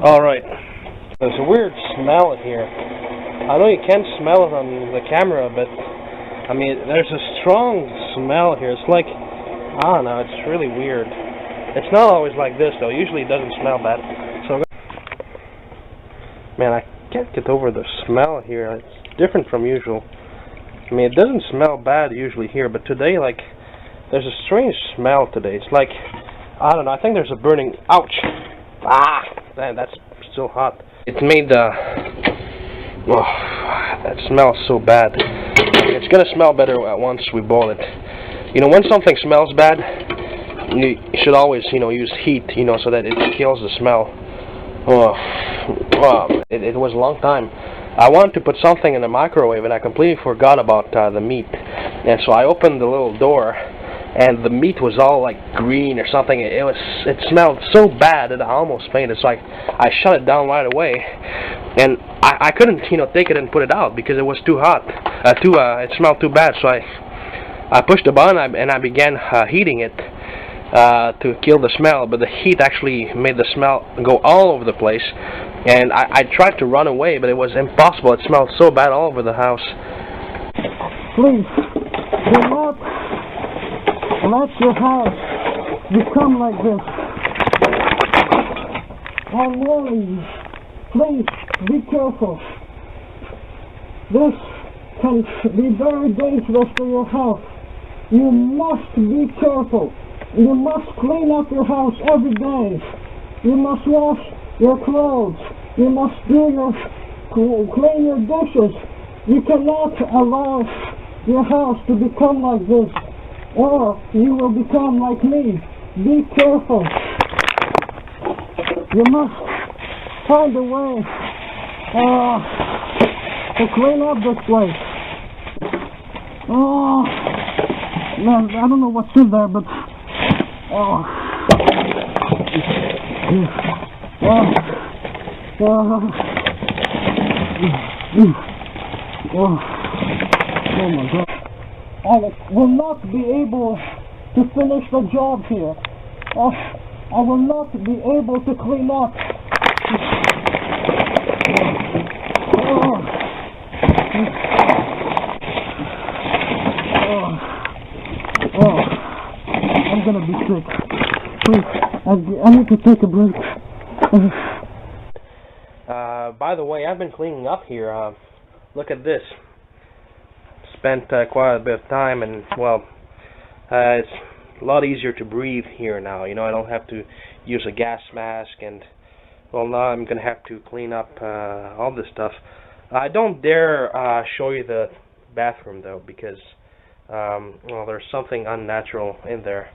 Alright, there's a weird smell in here. I know you can't smell it on the camera, but I mean, there's a strong smell here. It's like, I don't know, it's really weird. It's not always like this though. Usually it doesn't smell bad. So, man, I can't get over the smell here. It's different from usual. I mean, it doesn't smell bad usually here, but today, like, there's a strange smell today. It's like, I don't know, I think there's a burning, ouch! Ah! Man, that's still hot. It made the, that smells so bad. It's gonna smell better once we boil it. You know, when something smells bad, you should always, use heat, so that it kills the smell. It was a long time. I wanted to put something in the microwave, and I completely forgot about the meat. And so I opened the little door, and the meat was all like green or something. It smelled so bad that I almost fainted. So I shut it down right away, and I couldn't take it and put it out because it was too hot. It smelled too bad. So I pushed the button and I began heating it to kill the smell. But the heat actually made the smell go all over the place. And I tried to run away, but it was impossible. It smelled so bad all over the house. Please, do not let your house become like this. I'm warning you. Please, be careful. This can be very dangerous for your house. You must be careful. You must clean up your house every day. You must wash your clothes. You must clean your dishes. You cannot allow your house to become like this, or you will become like me. Be careful. You must find a way to clean up this place. Oh, man, I don't know what's in there, but oh my God. I will not be able to finish the job here. I will not be able to clean up. I'm gonna be sick. Please, I need to take a break. By the way, I've been cleaning up here. Look at this. Spent quite a bit of time, and well, it's a lot easier to breathe here now. I don't have to use a gas mask, and well, now I'm gonna have to clean up all this stuff. I don't dare show you the bathroom though, because well, there's something unnatural in there.